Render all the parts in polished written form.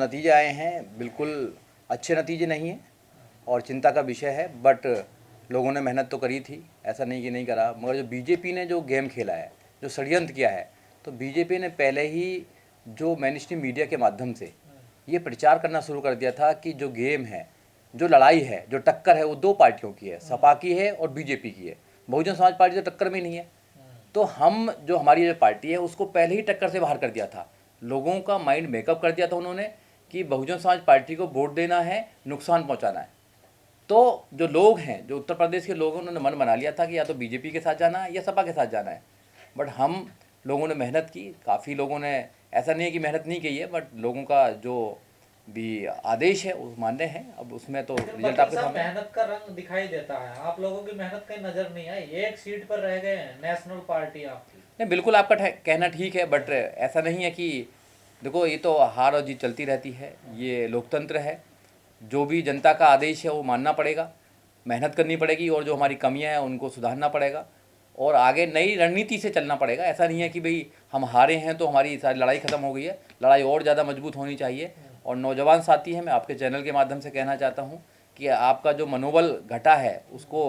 नतीजे आए हैं बिल्कुल अच्छे नतीजे नहीं हैं और चिंता का विषय है। बट लोगों ने मेहनत तो करी थी, ऐसा नहीं कि नहीं करा। मगर जो बीजेपी ने जो गेम खेला है, जो षड्यंत्र किया है, तो बीजेपी ने पहले ही जो मेन स्ट्रीम मीडिया के माध्यम से ये प्रचार करना शुरू कर दिया था कि जो गेम है, जो लड़ाई है, जो टक्कर है, वो दो पार्टियों की है, सपा की है और बीजेपी की है। बहुजन समाज पार्टी तो टक्कर में नहीं है। तो हम जो हमारी जो पार्टी है उसको पहले ही टक्कर से बाहर कर दिया था। लोगों का माइंड मेकअप कर दिया था उन्होंने कि बहुजन समाज पार्टी को वोट देना है, नुकसान पहुंचाना है। तो जो लोग हैं, जो उत्तर प्रदेश के लोग हैं, उन्होंने मन बना लिया था कि या तो बीजेपी के साथ जाना है या सपा के साथ जाना है। बट हम लोगों ने मेहनत की, काफ़ी लोगों ने, ऐसा नहीं है कि मेहनत नहीं की है, बट लोगों का जो भी आदेश है वो मान्य है। अब उसमें तो रिजल्ट आपके सामने। मेहनत का रंग दिखाई देता है, आप लोगों की मेहनत कहीं नजर नहीं आई। एक सीट पर रह गए हैं, नेशनल पार्टी आपकी। नहीं, बिल्कुल आपका कहना ठीक है, बट ऐसा नहीं है कि देखो, ये तो हार और जीत चलती रहती है, ये लोकतंत्र है। जो भी जनता का आदेश है वो मानना पड़ेगा, मेहनत करनी पड़ेगी और जो हमारी कमियां हैं उनको सुधारना पड़ेगा और आगे नई रणनीति से चलना पड़ेगा। ऐसा नहीं है कि भाई हम हारे हैं तो हमारी सारी लड़ाई ख़त्म हो गई है, लड़ाई और ज़्यादा मजबूत होनी चाहिए। और नौजवान साथी हैं, मैं आपके चैनल के माध्यम से कहना चाहता हूँ कि आपका जो मनोबल घटा है उसको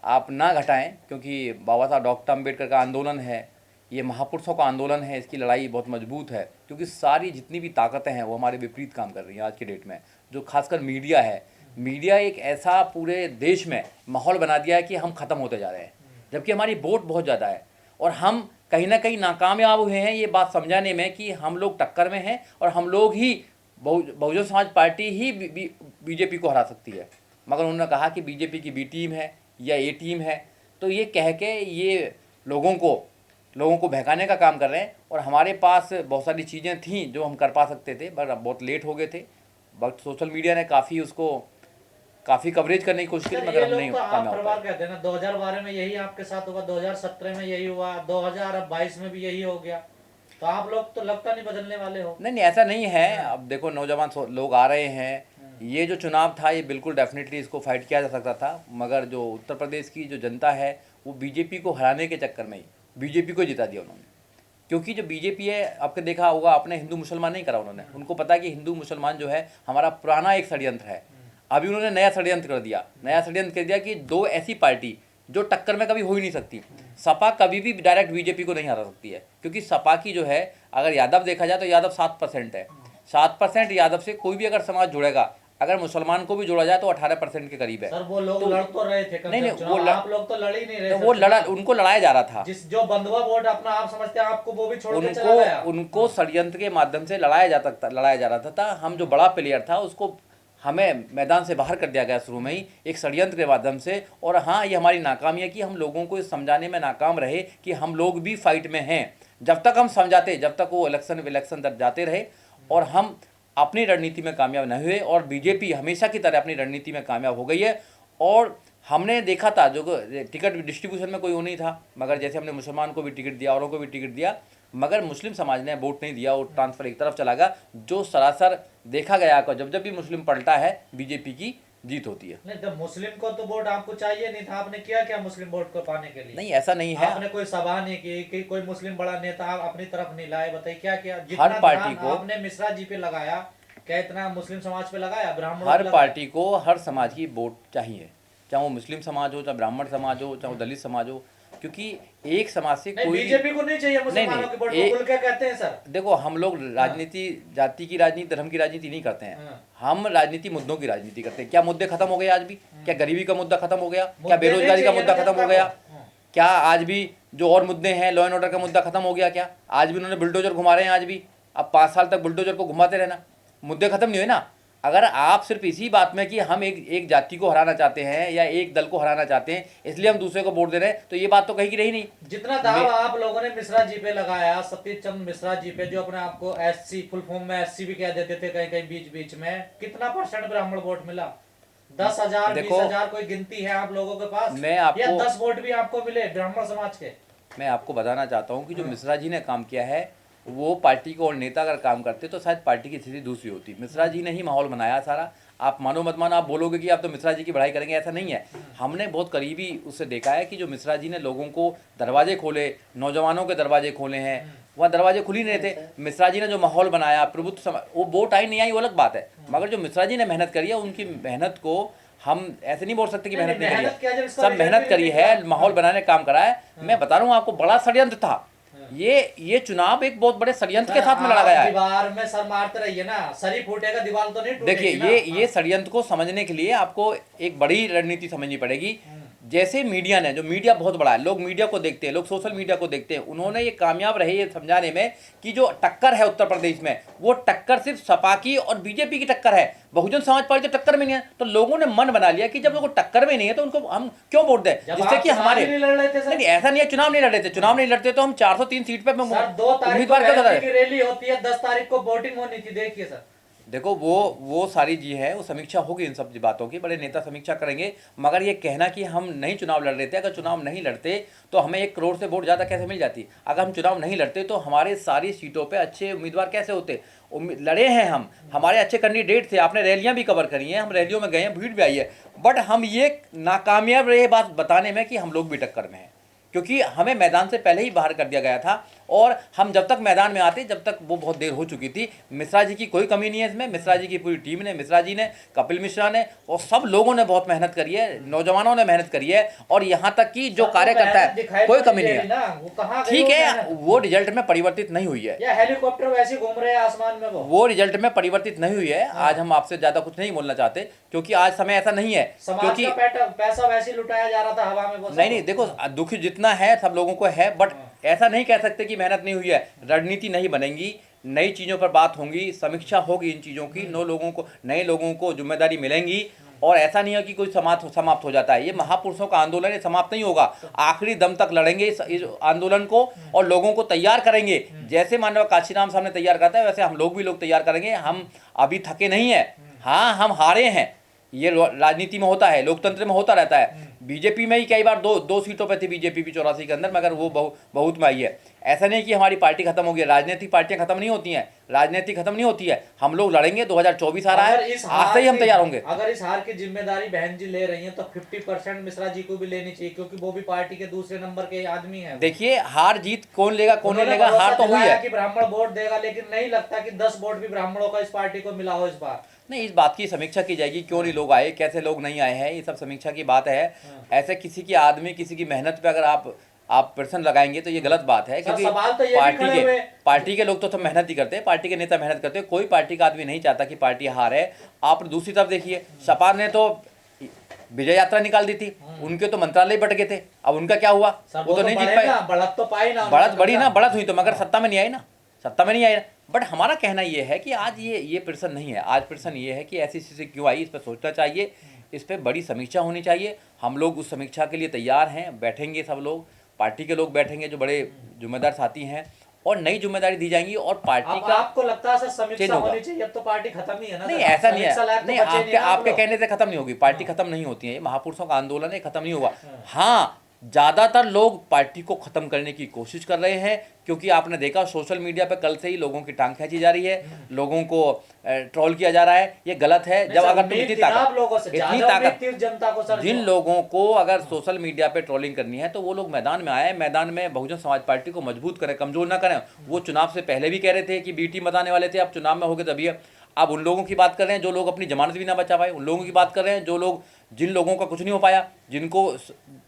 आप ना घटाएं, क्योंकि बाबा साहब डॉक्टर अम्बेडकर का आंदोलन है, ये महापुरुषों का आंदोलन है, इसकी लड़ाई बहुत मजबूत है। क्योंकि सारी जितनी भी ताकतें हैं वो हमारे विपरीत काम कर रही हैं आज की डेट में। जो खासकर मीडिया है, मीडिया एक ऐसा पूरे देश में माहौल बना दिया है कि हम ख़त्म होते जा रहे हैं, जबकि हमारी वोट बहुत ज़्यादा है और हम कहीं ना कहीं नाकामयाब हुए हैं ये बात समझाने में कि हम लोग टक्कर में हैं और हम लोग ही बहुजन समाज पार्टी ही बीजेपी को हरा सकती है। मगर उन्होंने कहा कि बीजेपी की बी टीम है या ए टीम है, तो ये कह के ये लोगों को बहकाने का काम कर रहे हैं। और हमारे पास बहुत सारी चीज़ें थीं जो हम कर पा सकते थे, पर बहुत लेट हो गए थे। बट सोशल मीडिया ने काफ़ी कवरेज करने की कोशिश की, मगर हम नहीं कामयाब हो पाए। कहते हैं ना, 2012 में यही आपके साथ हुआ, 2017 में यही हुआ, 2022 में भी यही हो गया। तो आप लोग तो लगता नहीं बदलने वाले हो। नहीं, ऐसा नहीं है। अब देखो, नौजवान लोग आ रहे हैं, ये जो चुनाव था ये बिल्कुल डेफिनेटली इसको फाइट किया जा सकता था, मगर जो उत्तर प्रदेश की जो जनता है वो बीजेपी को हराने के चक्कर में ही बीजेपी को जिता दिया उन्होंने। क्योंकि जो बीजेपी है, आपने देखा होगा, आपने हिंदू मुसलमान नहीं करा उन्होंने, उनको पता है कि हिंदू मुसलमान जो है हमारा पुराना एक षड्यंत्र है। अभी उन्होंने नया षड्यंत्र कर दिया कि दो ऐसी पार्टी जो टक्कर में कभी हो ही नहीं सकती। सपा कभी भी डायरेक्ट बीजेपी को नहीं हरा सकती है, क्योंकि सपा की जो है, अगर यादव देखा जाए तो यादव 7% है। 7% यादव से कोई भी अगर समाज जुड़ेगा, अगर मुसलमान को भी जोड़ा जाए तो 18% के करीब है। सर वो लोग लड़ तो रहे थे, नहीं, वो आप लोग तो लड़ ही नहीं रहे। तो वो उनको लड़ाया जा रहा था। जिस जो बंधुआ वोट अपना आप समझते हैं, आपको वो भी छोड़ के चला गया। उनको षड्यंत्र के माध्यम से लड़ाया जा रहा था। हम जो बड़ा प्लेयर था उसको हमें मैदान से बाहर कर दिया गया शुरू में ही एक षड्यंत्र के माध्यम से। और हाँ, ये हमारी नाकामी है कि हम लोगों को समझाने में नाकाम रहे कि हम लोग भी फाइट में हैं। जब तक हम समझाते, जब तक वो इलेक्शन तक जाते रहे और हम अपनी रणनीति में कामयाब नहीं हुए, और बीजेपी हमेशा की तरह अपनी रणनीति में कामयाब हो गई है। और हमने देखा था जो टिकट डिस्ट्रीब्यूशन में कोई वो नहीं था, मगर जैसे हमने मुसलमान को भी टिकट दिया, औरों को भी टिकट दिया, मगर मुस्लिम समाज ने वोट नहीं दिया, वो ट्रांसफर एक तरफ चला गया। जो सरासर देखा गया कि जब भी मुस्लिम पलटा है बीजेपी की जीत होती है। नहीं, तो मुस्लिम को तो वोट आपको चाहिए नहीं था, आपने किया क्या मुस्लिम वोट को पाने के लिए? नहीं, ऐसा नहीं है। आपने कोई सभा नहीं की कि कोई मुस्लिम बड़ा नेता आप अपनी तरफ नहीं लाए? बताइए क्या किया? हर पार्टी को आपने मिश्रा जी पे लगाया, क्या इतना मुस्लिम समाज पे लगाया? ब्राह्मण हर पार्टी को हर समाज की वोट चाहिए, चाहे वो मुस्लिम समाज हो, चाहे ब्राह्मण समाज हो, चाहे वो दलित समाज हो, क्योंकि एक समाज से कोई बीजेपी को नहीं चाहिए मुसलमानों की वोट। खुल के कहते हैं सर। देखो, हम लोग राजनीति, जाति की राजनीति, धर्म की राजनीति नहीं करते हैं। हम राजनीति मुद्दों की राजनीति करते हैं। क्या मुद्दे खत्म हो गए आज भी? क्या गरीबी का मुद्दा खत्म हो गया? क्या बेरोजगारी का मुद्दा खत्म हो गया? क्या आज भी जो और मुद्दे हैं, लॉ एंड ऑर्डर का मुद्दा खत्म हो गया? क्या आज भी उन्होंने बुलडोजर घुमा रहे हैं? आज भी अब 5 साल तक बुलडोजर को घुमाते रहना, मुद्दे खत्म नहीं हुए ना। अगर आप सिर्फ इसी बात में कि हम एक जाति को हराना चाहते हैं या एक दल को हराना चाहते हैं इसलिए हम दूसरे को वोट दे रहे हैं, तो ये बात तो कहीं की रही नहीं। जितना दाव आप लोगों ने मिश्रा जी पे लगाया, सतीश चंद्र मिश्रा जी पे, जो अपने आपको एससी, फुल फॉर्म में एससी भी कह देते थे कहीं कहीं बीच बीच में, कितना % ब्राह्मण वोट मिला? 10,000, 20,000 कोई गिनती है आप लोगों के पास? या 10 वोट भी आपको मिले ब्राह्मण समाज के? मैं आपको बताना चाहता हूँ कि जो मिश्रा जी ने काम किया है वो पार्टी को और नेता अगर काम करते तो शायद पार्टी की स्थिति दूसरी होती। मिश्रा जी ने ही माहौल बनाया सारा। आप मानो मत मानो, आप बोलोगे कि आप तो मिश्रा जी की बढ़ाई करेंगे, ऐसा नहीं है। हमने बहुत करीबी उससे देखा है कि जो मिश्रा जी ने लोगों को दरवाजे खोले, नौजवानों के दरवाजे खोले हैं, वहाँ दरवाजे खुल ही नहीं थे। मिश्रा जी ने जो माहौल बनाया, प्रभुत्व समाज, वो वोट आई नहीं आई वो अलग बात है, मगर जो मिश्रा जी ने मेहनत करी है, उनकी मेहनत को हम ऐसे नहीं बोल सकते कि मेहनत नहीं करी है। सब मेहनत करी है, माहौल बनाने का काम करा है। मैं बता रहा हूँ आपको, बड़ा षड्यंत्र था ये चुनाव एक बहुत बड़े षड्यंत्र के साथ में लड़ा गया है। दीवार में सर मारते रहिए ना, सर ही फूटेगा, दीवार तो नहीं टूटेगी। देखिए ये षड्यंत्र को समझने के लिए आपको एक बड़ी रणनीति समझनी पड़ेगी। जैसे मीडिया ने, जो मीडिया बहुत बड़ा है, लोग मीडिया को देखते हैं, लोग सोशल मीडिया को देखते हैं, उन्होंने ये कामयाब रहे ये समझाने में कि जो टक्कर है उत्तर प्रदेश में, वो टक्कर सिर्फ सपा की और बीजेपी की टक्कर है, बहुजन समाज पार्टी तो टक्कर में नहीं है। तो लोगों ने मन बना लिया कि जब लोगों टक्कर में नहीं है तो उनको हम क्यों वोट दें, जिससे कि हमारे नहीं, ऐसा नहीं है, चुनाव नहीं लड़ रहे थे, चुनाव नहीं लड़ते तो हम 403 सीट पे उम्मीदवार की रैली होती है, 10 तारीख को वोटिंग होनी थी। देखिए सर, देखो वो सारी जी है, वो समीक्षा होगी इन सब बातों की, बड़े नेता समीक्षा करेंगे। मगर ये कहना कि हम नहीं चुनाव लड़ रहे थे, अगर चुनाव नहीं लड़ते तो हमें 1 करोड़ से वोट ज़्यादा कैसे मिल जाती। अगर हम चुनाव नहीं लड़ते तो हमारे सारी सीटों पे अच्छे उम्मीदवार कैसे होते। लड़े हैं हम, हमारे अच्छे कैंडिडेट थे, आपने रैलियां भी कवर करी हैं, हम रैलियों में गए हैं, भीड़ भी आई है, बट हम ये नाकामयाब रहे बात बताने में कि हम लोग भी टक्कर में हैं, क्योंकि हमें मैदान से पहले ही बाहर कर दिया गया था। और हम जब तक मैदान में आते, जब तक वो बहुत देर हो चुकी थी। मिश्रा जी की कोई कमी नहीं है इसमें, मिश्रा जी की पूरी टीम ने, मिश्रा जी ने, कपिल मिश्रा ने और सब लोगों ने बहुत मेहनत करी है, नौजवानों ने मेहनत करी है, और यहाँ तक कि जो कार्यकर्ता है कोई कमी नहीं है। ठीक है, वो रिजल्ट में परिवर्तित नहीं हुई है, हेलीकॉप्टर वैसे घूम रहे हैं आसमान में, वो रिजल्ट में परिवर्तित नहीं हुई है। आज हम आपसे ज्यादा कुछ नहीं बोलना चाहते, क्योंकि आज समय ऐसा नहीं है, क्योंकि पैसा वैसे लुटाया जा रहा था हवा में। नहीं, देखो दुख जितना है सब लोगों को है, बट ऐसा नहीं कह सकते कि मेहनत नहीं हुई है। रणनीति नहीं बनेगी, नई चीज़ों पर बात होगी, समीक्षा होगी इन चीज़ों की, नए लोगों को जिम्मेदारी मिलेंगी। और ऐसा नहीं है कि कोई समाप्त हो जाता है। ये महापुरुषों का आंदोलन है, समाप्त नहीं होगा, आखिरी दम तक लड़ेंगे इस आंदोलन को और लोगों को तैयार करेंगे। जैसे मानव काशीराम साहब ने तैयार करता है, वैसे हम लोग भी तैयार करेंगे। हम अभी थके नहीं है, हाँ हम हारे हैं, ये राजनीति में होता है, लोकतंत्र में होता रहता है। बीजेपी में ही कई बार दो सीटों पे थी बीजेपी भी 84 के अंदर, मगर वो बहुत में आई है। ऐसा नहीं कि हमारी पार्टी खत्म हो गई, राजनीतिक पार्टियां खत्म नहीं होती हैं, राजनीति खत्म नहीं होती है। हम लोग लड़ेंगे, 2024 आ रहा है, आज से ही हम तैयार होंगे। अगर इस हार की जिम्मेदारी बहन जी ले रही हैं तो 50% मिश्रा जी को भी लेनी चाहिए, क्योंकि वो भी पार्टी के दूसरे नंबर के आदमी हैं। देखिए हार जीत कौन लेगा कौन नहीं लेगा, हार तो हुई है कि ब्राह्मण वोट देगा, लेकिन नहीं लगता कि 10 वोट भी ब्राह्मणों का इस पार्टी को मिला हो इस बार। नहीं, इस बात की समीक्षा की जाएगी, क्यों नहीं लोग आए, कैसे लोग नहीं आए हैं, ये सब समीक्षा की बात है। ऐसे किसी की आदमी, किसी की मेहनत पे अगर आप प्रश्न लगाएंगे तो ये गलत बात है, क्योंकि तो पार्टी के लोग तो मेहनत ही करते हैं, पार्टी के नेता मेहनत करते हैं। कोई पार्टी का आदमी नहीं चाहता कि पार्टी हारे। आप दूसरी तरफ देखिए, सपा ने तो विजय यात्रा निकाल दी थी, उनके तो मंत्रालय बट गए थे, अब उनका क्या हुआ, वो तो नहीं जीत पाए। बढ़त तो पाई ना, बढ़त बढ़ी ना, बढ़त हुई तो, मगर सत्ता में नहीं आई ना, सत्ता में नहीं आई। बट हमारा कहना ये है कि आज ये प्रश्न नहीं है, आज प्रश्न ये है कि ऐसी स्थिति क्यों आई, इस पर सोचना चाहिए, इस पर बड़ी समीक्षा होनी चाहिए। हम लोग उस समीक्षा के लिए तैयार हैं, बैठेंगे सब लोग, पार्टी के लोग बैठेंगे जो बड़े जिम्मेदार साथी हैं, और नई जिम्मेदारी दी जाएंगी। और पार्टी का आपको लगता है सर समीक्षा होनी चाहिए, अब तो पार्टी खत्म ही है ना? नहीं, ऐसा नहीं है, नहीं, आपके कहने से खत्म नहीं होगी पार्टी, खत्म नहीं होती है, ये महापुरुषों का आंदोलन है, खत्म नहीं हुआ। हाँ, ज़्यादातर लोग पार्टी को ख़त्म करने की कोशिश कर रहे हैं, क्योंकि आपने देखा सोशल मीडिया पे कल से ही लोगों की टांग खींची जा रही है, लोगों को ट्रोल किया जा रहा है। ये गलत है। जब अगर तुम इतनी ताकत, जिन लोगों को अगर सोशल मीडिया पे ट्रोलिंग करनी है तो वो लोग मैदान में आए, मैदान में बहुजन समाज पार्टी को मजबूत करें, कमजोर ना करें। वो चुनाव से पहले भी कह रहे थे कि बी टीम बताने वाले थे, अब चुनाव में हो गए तभी। अब उन लोगों की बात कर रहे हैं जो लोग अपनी जमानत भी ना बचा पाए, उन लोगों की बात कर रहे हैं जिन लोगों का कुछ नहीं हो पाया, जिनको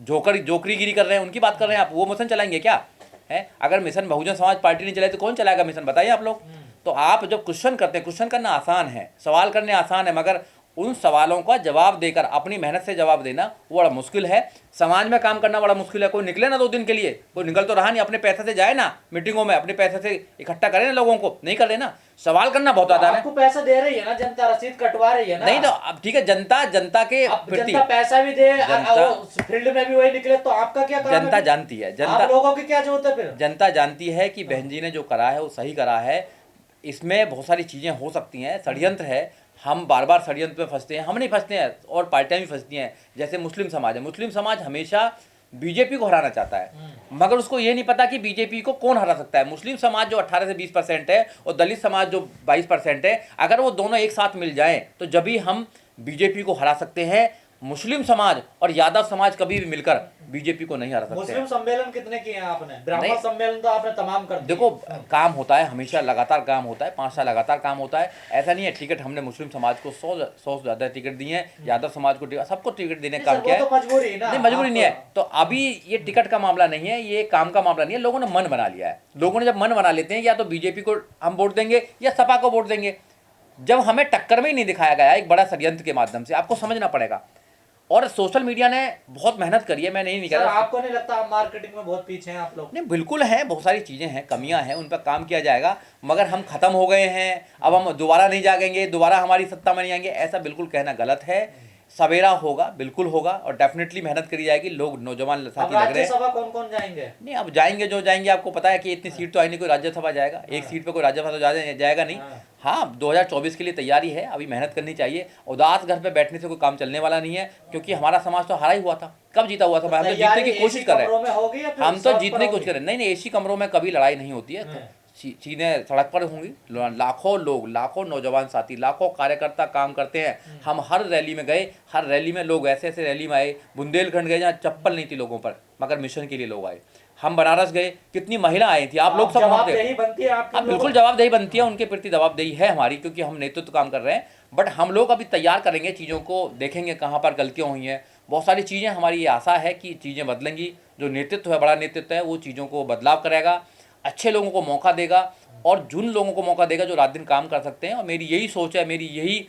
जोकरीगिरी कर रहे हैं, उनकी बात कर रहे हैं। आप वो मिशन चलाएंगे क्या है? अगर मिशन बहुजन समाज पार्टी नहीं चलाए तो कौन चलाएगा मिशन, बताइए आप लोग। तो आप जब क्वेश्चन करते हैं, क्वेश्चन करना आसान है, सवाल करने आसान है, मगर उन सवालों का जवाब देकर अपनी मेहनत से जवाब देना वो बड़ा मुश्किल है। समाज में काम करना बड़ा मुश्किल है। कोई निकले ना 2 दिन के लिए, कोई निकल तो रहा नहीं, अपने पैसे से जाए ना मीटिंगों में, अपने पैसे से इकट्ठा करे ना लोगों को, नहीं कर रहे ना। सवाल करना बहुत आसान है। आपको पैसा दे रही है ना जनता, रसीद कटवा रही है ना। नहीं तो अब ठीक है, जनता के प्रति पैसा भी दे, फील्ड में भी वही निकले तो आपका क्या काम है? जनता जानती है, जनता लोगों की क्या जरूरत है फिर? जनता जानती है कि बहन जी ने जो करा है वो सही करा है। इसमें बहुत सारी चीज़ें हो सकती हैं, षड्यंत्र है, हम बार बार षड्यंत्र में फंसते हैं, हम नहीं फंसते हैं और पार्टियां भी फंसती हैं। जैसे मुस्लिम समाज है, मुस्लिम समाज हमेशा बीजेपी को हराना चाहता है, मगर उसको ये नहीं पता कि बीजेपी को कौन हरा सकता है। मुस्लिम समाज जो 18 से 20% है और दलित समाज जो 22% है, अगर वो दोनों एक साथ मिल जाएं तो जब भी हम बीजेपी को हरा सकते हैं। मुस्लिम समाज और यादव समाज कभी भी मिलकर बीजेपी को नहीं हरा सकते। मुस्लिम सम्मेलन कितने किए हैं आपने? ब्राह्मण नहीं। सम्मेलन तो आपने तमाम कर दिए। देखो, काम होता है, हमेशा लगातार काम होता है, 5 साल लगातार काम होता है। ऐसा नहीं है टिकट हमने मुस्लिम समाज को 100 से ज़्यादा टिकट दिए हैं, यादव समाज को सबको टिकट देने का काम किया है। तो मजबूरी है ना, नहीं, मजबूरी नहीं है। तो अभी ये टिकट का मामला नहीं है, ये काम का मामला नहीं है। लोगों ने मन बना लिया है। लोगों ने जब मन बना लेते हैं, या तो बीजेपी को हम वोट देंगे या सपा को वोट देंगे। जब हमें टक्कर में ही नहीं दिखाया गया एक बड़ा षड्यंत्र के माध्यम से, आपको समझना पड़ेगा। और सोशल मीडिया ने बहुत मेहनत करी है, मैं नहीं कह रहा। आपको नहीं लगता आप मार्केटिंग में बहुत पीछे हैं आप लोग? नहीं, बिल्कुल है, बहुत सारी चीज़ें हैं, कमियां हैं, उन पर काम किया जाएगा। मगर हम खत्म हो गए हैं, अब हम दोबारा नहीं जागेंगे, दोबारा हमारी सत्ता में नहीं आएंगे, ऐसा बिल्कुल कहना गलत है। सवेरा होगा, बिल्कुल होगा, और डेफिनेटली मेहनत करी जाएगी। लोग नौजवान साथी लग रहे हैं। राज्यसभा कौन कौन जाएंगे? नहीं, अब जाएंगे जो जाएंगे। आपको पता है कि इतनी सीट तो आई नहीं, कोई राज्यसभा जाएगा। एक सीट पे कोई राज्यसभा तो जाएगा नहीं। हाँ, 2024 के लिए तैयारी है, अभी मेहनत करनी चाहिए। उदास घर पे बैठने से कोई काम चलने वाला नहीं है, क्योंकि हमारा समाज तो हारा ही हुआ था। कब जीता हुआ था? हम तो जीतने की कोशिश कर रहे हैं। हम तो जीतने की कोशिश कर रहे हैं। नहीं, एसी कमरों में कभी लड़ाई नहीं होती है। चीजें सड़क पर होंगी। लाखों लोग, लाखों नौजवान साथी, लाखों कार्यकर्ता काम करते हैं। हम हर रैली में गए, हर रैली में लोग ऐसे ऐसे रैली में आए। बुंदेलखंड गए जहाँ चप्पल नहीं थी लोगों पर, मगर मिशन के लिए लोग आए। हम बनारस गए, कितनी महिला आई थी। आप लोग सब जवाबदेही बनती है आपकी? बिल्कुल जवाबदेही बनती है, उनके प्रति जवाबदेही है हमारी, क्योंकि हम नेतृत्व काम कर रहे हैं। बट हम लोग अभी तैयार करेंगे चीज़ों को, देखेंगे कहाँ पर गलतियाँ हुई हैं। बहुत सारी चीज़ें, हमारी ये आशा है कि चीज़ें बदलेंगी। जो नेतृत्व है, बड़ा नेतृत्व है, वो चीज़ों को बदलाव करेगा, अच्छे लोगों को मौका देगा, और जिन लोगों को मौका देगा जो रात दिन काम कर सकते हैं। और मेरी यही सोच है, मेरी यही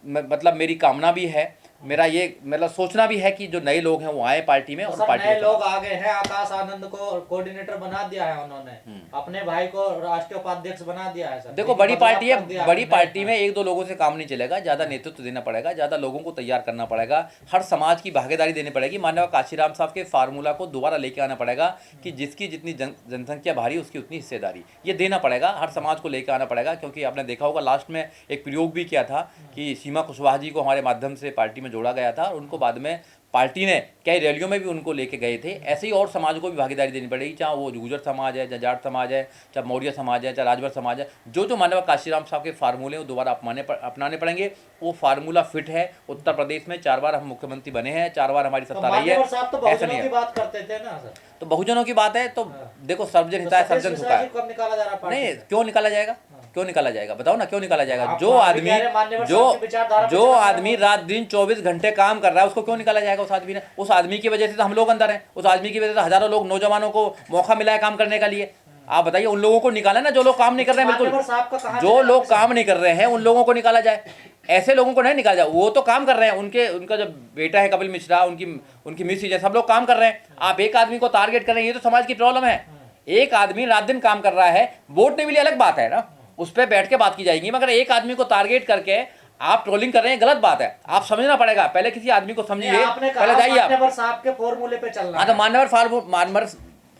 मतलब मेरी कामना भी है, मेरा ये मतलब सोचना भी है कि जो नए लोग हैं वो आए पार्टी में। और पार्टी नए लोग आ गए हैं। आकाश आनंद को कोऑर्डिनेटर बना दिया है उन्होंने, अपने भाई को राष्ट्रीय उपाध्यक्ष बना दिया है। सर देखो, बड़ी पार्टी है, बड़ी पार्टी में एक दो लोगों से काम नहीं चलेगा। ज़्यादा नेतृत्व देना पड़ेगा, ज़्यादा लोगों को तैयार करना पड़ेगा, हर समाज की भागीदारी देनी पड़ेगी। माननीय काशीराम साहब के फार्मूला को दोबारा लेके आना पड़ेगा कि जिसकी जितनी जनसंख्या भारी, उसकी उतनी हिस्सेदारी, ये देना पड़ेगा। हर समाज को लेकर आना पड़ेगा, क्योंकि आपने देखा होगा लास्ट में एक प्रयोग भी किया था कि सीमा कुशवाहा जी को हमारे माध्यम से पार्टी में जोड़ा गया था। उनको बाद में पार्टी ने कई रैलियों में भी उनको लेके गए थे। ऐसे ही और समाज को भी भागीदारी देनी पड़ेगी, चाहे वो गुर्जर समाज है, चाहे जाट समाज है, चाहे मौर्य समाज है, चाहे राजभर समाज है। जो माननीय काशीराम साहब के फार्मूले वो दोबारा अपनाने पड़ेंगे। वो फार्मूला फिट है। उत्तर प्रदेश में 4 बार हम मुख्यमंत्री बने हैं, 4 बार हमारी सत्ता रही है। ऐसा नहीं है। बात करते थे ना सर, तो बहुजनों की बात है। तो देखो, सर्वजन हिताय सर्वजन सुखाय। नहीं, क्यों निकाला जाएगा? क्यों निकाला जाएगा? बताओ ना, क्यों निकाला जाएगा? जो आदमी रात दिन 24 घंटे काम कर रहा है, उसको क्यों निकाला जाएगा? उस आदमी ने, उस आदमी की वजह से तो हम लोग अंदर हैं। उस आदमी की वजह से हजारों लोग, नौजवानों को मौका मिला है काम करने का लिए। आप बताइए, उन लोगों को निकाला ना जो लोग काम नहीं कर रहे हैं। बिल्कुल, जो लोग काम नहीं कर रहे हैं उन लोगों को निकाला जाए, ऐसे लोगों को नहीं निकाला जाए। वो तो काम कर रहे हैं, उनका जो बेटा है कपिल मिश्रा, उनकी मिसेज है, सब लोग काम कर रहे हैं। आप एक आदमी को टारगेट कर रहे हैं, ये तो समाज की प्रॉब्लम है। एक आदमी रात दिन काम कर रहा है, वोट नहीं मिली अलग बात है ना, उस पर बैठ के बात की जाएगी। मगर एक आदमी को टारगेट करके आप ट्रोलिंग कर रहे हैं, गलत बात है। आप समझना पड़ेगा, पहले किसी आदमी को समझिए, पहले जाइए आप साहब के फॉर्मूले पे चलना। हाँ, तो मान्यवर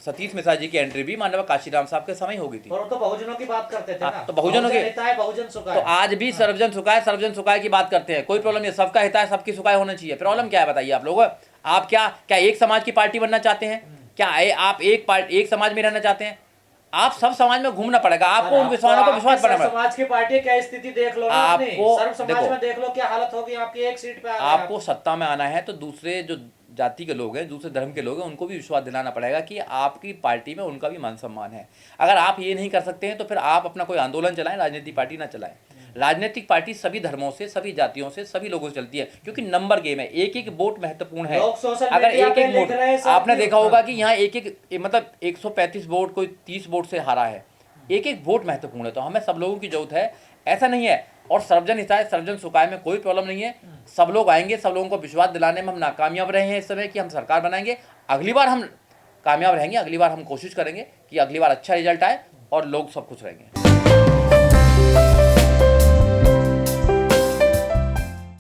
सतीश मिश्रा जी की एंट्री भी माननीय काशीराम साहब के समय हो गई थी। तो बहुजनों की बात करते थे ना, तो बहुजनों के बहुजन सुखाय। तो आज भी सर्वजन सुखाय की बात करते हैं। कोई प्रॉब्लम नहीं, सबका हित है, सबकी सुखाय होना चाहिए। प्रॉब्लम क्या है बताइए आप लोग? आप क्या एक समाज की पार्टी बनना चाहते हैं? क्या आप एक समाज में रहना चाहते हैं? आप सब समाज में घूमना पड़ेगा। आपको उन विश्वासों को विश्वास करना पड़ेगा। समाज की पार्टी क्या स्थिति देख लो, आपको सर्व समाज में देख लो क्या हालत होगी आपकी। एक सीट पे आपको सत्ता में आना है तो दूसरे जो जाति के लोग हैं, दूसरे धर्म के लोग हैं, उनको भी विश्वास दिलाना पड़ेगा कि आपकी पार्टी में उनका भी मान सम्मान है। अगर आप ये नहीं कर सकते हैं तो फिर आप अपना कोई आंदोलन चलाएं, राजनीतिक पार्टी ना चलाएं। राजनीतिक पार्टी सभी धर्मों से, सभी जातियों से, सभी लोगों से चलती है, क्योंकि नंबर गेम है। एक एक वोट महत्वपूर्ण है। अगर एक एक वोट, आपने देखा होगा कि यहाँ मतलब 135 वोट कोई 30 वोट से हारा है। एक एक वोट महत्वपूर्ण है, तो हमें सब लोगों की जरूरत है, ऐसा नहीं है। और सर्वजन हिताय सर्वजन सुखाय में कोई प्रॉब्लम नहीं है। सब लोग आएंगे, सब लोगों को विश्वास दिलाने में हम नाकामयाब रहे हैं इस समय कि हम सरकार बनाएंगे। अगली बार हम कामयाब रहेंगे, अगली बार हम कोशिश करेंगे कि अगली बार अच्छा रिजल्ट आए और लोग सब खुश रहेंगे।